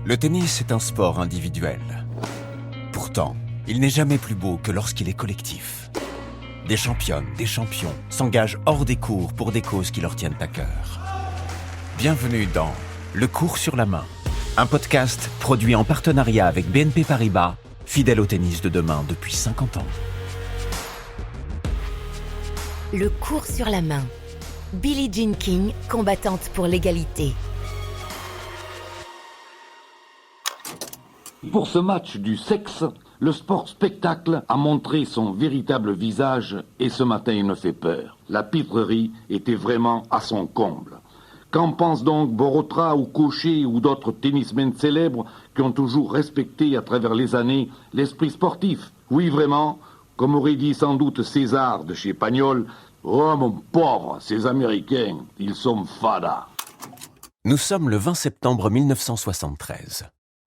Le tennis est un sport individuel. Pourtant, il n'est jamais plus beau que lorsqu'il est collectif. Des championnes, des champions s'engagent hors des cours pour des causes qui leur tiennent à cœur. Bienvenue dans Le cours sur la main, un podcast produit en partenariat avec BNP Paribas, fidèle au tennis de demain depuis 50 ans. Le cours sur la main. Billie Jean King, combattante pour l'égalité. Pour ce match du sexe, le sport spectacle a montré son véritable visage et ce matin il me fait peur. La pitrerie était vraiment à son comble. Qu'en pense donc Borotra ou Cauchet ou d'autres tennismen célèbres qui ont toujours respecté à travers les années l'esprit sportif? Oui, vraiment, comme aurait dit sans doute César de chez Pagnol, « Oh mon pauvre, ces Américains, ils sont fadas ». Nous sommes le 20 septembre 1973.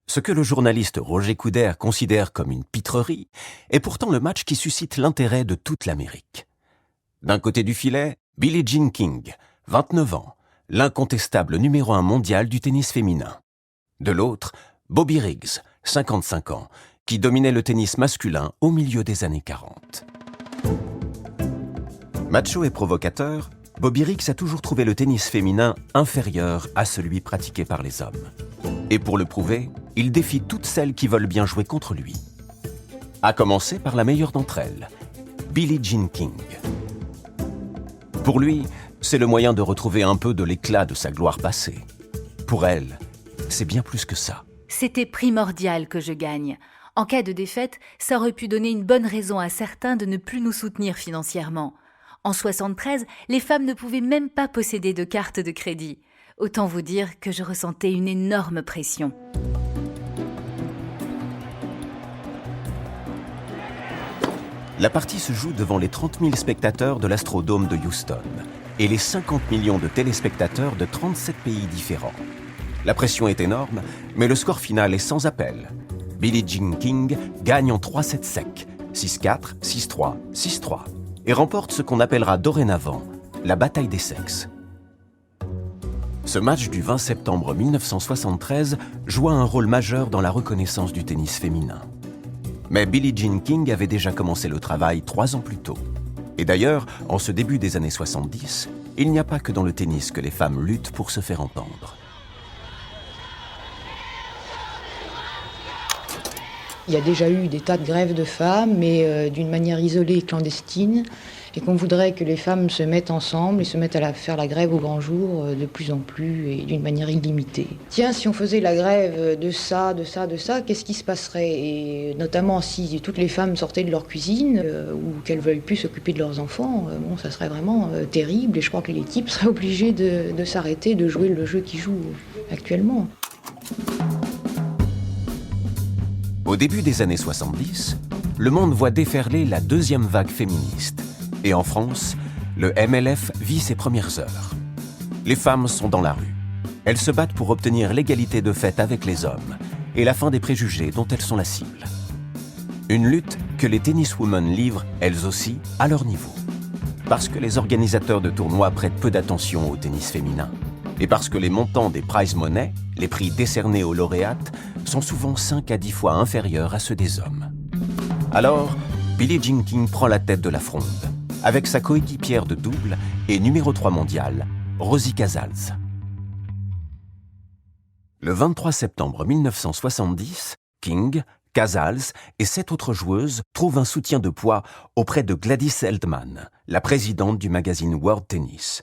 Ce que le journaliste Roger Coudert considère comme une pitrerie est pourtant le match qui suscite l'intérêt de toute l'Amérique. D'un côté du filet, Billie Jean King, 29 ans, l'incontestable numéro 1 mondial du tennis féminin. De l'autre, Bobby Riggs, 55 ans, qui dominait le tennis masculin au milieu des années 40. Macho et provocateur, Bobby Riggs a toujours trouvé le tennis féminin inférieur à celui pratiqué par les hommes. Et pour le prouver, il défie toutes celles qui veulent bien jouer contre lui. À commencer par la meilleure d'entre elles, Billie Jean King. Pour lui, c'est le moyen de retrouver un peu de l'éclat de sa gloire passée. Pour elle, c'est bien plus que ça. C'était primordial que je gagne. En cas de défaite, ça aurait pu donner une bonne raison à certains de ne plus nous soutenir financièrement. En 73, les femmes ne pouvaient même pas posséder de carte de crédit. Autant vous dire que je ressentais une énorme pression. La partie se joue devant les 30 000 spectateurs de l'Astrodome de Houston et les 50 millions de téléspectateurs de 37 pays différents. La pression est énorme, mais le score final est sans appel. Billie Jean King gagne en 3 sets secs, 6-4, 6-3, 6-3, et remporte ce qu'on appellera dorénavant la bataille des sexes. Ce match du 20 septembre 1973 joua un rôle majeur dans la reconnaissance du tennis féminin. Mais Billie Jean King avait déjà commencé le travail 3 ans plus tôt. Et d'ailleurs, en ce début des années 70, il n'y a pas que dans le tennis que les femmes luttent pour se faire entendre. Il y a déjà eu des tas de grèves de femmes, mais d'une manière isolée et clandestine, et qu'on voudrait que les femmes se mettent ensemble et se mettent à faire la grève au grand jour de plus en plus et d'une manière illimitée. Tiens, si on faisait la grève de ça, qu'est-ce qui se passerait? Et notamment si toutes les femmes sortaient de leur cuisine ou qu'elles ne veuillent plus s'occuper de leurs enfants, ça serait vraiment terrible, et je crois que les types seraient obligés de s'arrêter de jouer le jeu qu'ils jouent actuellement. Au début des années 70, le monde voit déferler la deuxième vague féministe. Et en France, le MLF vit ses premières heures. Les femmes sont dans la rue. Elles se battent pour obtenir l'égalité de fait avec les hommes et la fin des préjugés dont elles sont la cible. Une lutte que les tenniswomen livrent, elles aussi, à leur niveau. Parce que les organisateurs de tournois prêtent peu d'attention au tennis féminin. Et parce que les montants des prize money, les prix décernés aux lauréates, sont souvent 5 à 10 fois inférieurs à ceux des hommes. Alors, Billie Jean King prend la tête de la fronde, avec sa coéquipière de double et numéro 3 mondial, Rosie Casals. Le 23 septembre 1970, King, Casals et 7 autres joueuses trouvent un soutien de poids auprès de Gladys Heldman, la présidente du magazine World Tennis.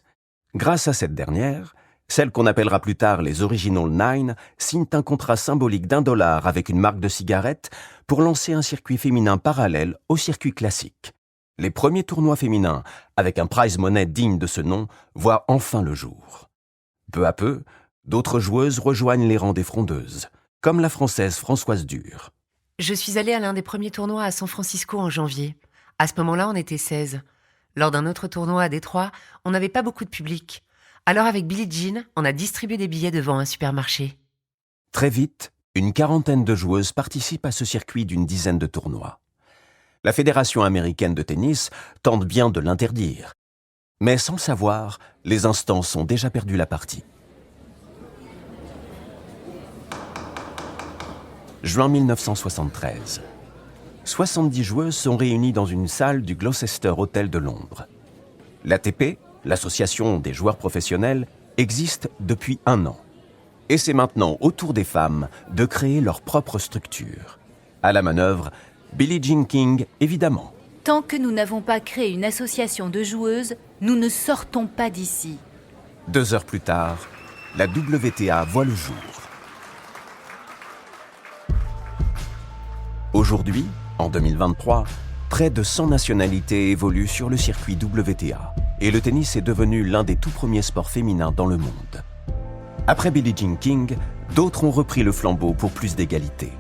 Grâce à cette dernière, celles qu'on appellera plus tard les Original Nine signent un contrat symbolique d'$1 avec une marque de cigarettes pour lancer un circuit féminin parallèle au circuit classique. Les premiers tournois féminins, avec un prize money digne de ce nom, voient enfin le jour. Peu à peu, d'autres joueuses rejoignent les rangs des frondeuses, comme la Française Françoise Dure. Je suis allée à l'un des premiers tournois à San Francisco en janvier. À ce moment-là, on était 16. Lors d'un autre tournoi à Détroit, on n'avait pas beaucoup de public. Alors avec Billie Jean, on a distribué des billets devant un supermarché. Très vite, une quarantaine de joueuses participent à ce circuit d'une dizaine de tournois. La Fédération américaine de tennis tente bien de l'interdire. Mais sans le savoir, les instances ont déjà perdu la partie. Juin 1973. 70 joueuses sont réunies dans une salle du Gloucester Hotel de Londres. L'ATP, l'association des joueurs professionnels, existe depuis 1 an. Et c'est maintenant au tour des femmes de créer leur propre structure. À la manœuvre, Billie Jean King, évidemment. Tant que nous n'avons pas créé une association de joueuses, nous ne sortons pas d'ici. 2 heures plus tard, la WTA voit le jour. Aujourd'hui, en 2023, près de 100 nationalités évoluent sur le circuit WTA et le tennis est devenu l'un des tout premiers sports féminins dans le monde. Après Billie Jean King, d'autres ont repris le flambeau pour plus d'égalité.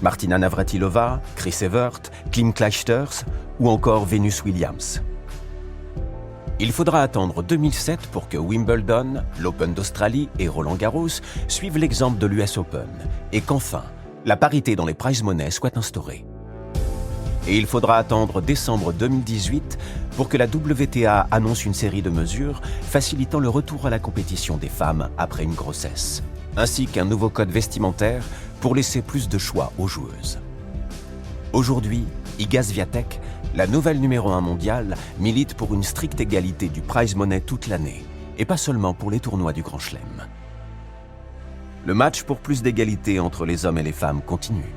Martina Navratilova, Chris Evert, Kim Clijsters ou encore Venus Williams. Il faudra attendre 2007 pour que Wimbledon, l'Open d'Australie et Roland-Garros suivent l'exemple de l'US Open et qu'enfin, la parité dans les prize money soit instaurée. Et il faudra attendre décembre 2018 pour que la WTA annonce une série de mesures facilitant le retour à la compétition des femmes après une grossesse, ainsi qu'un nouveau code vestimentaire pour laisser plus de choix aux joueuses. Aujourd'hui, Iga Swiatek, la nouvelle numéro 1 mondiale, milite pour une stricte égalité du prize money toute l'année, et pas seulement pour les tournois du Grand Chelem. Le match pour plus d'égalité entre les hommes et les femmes continue.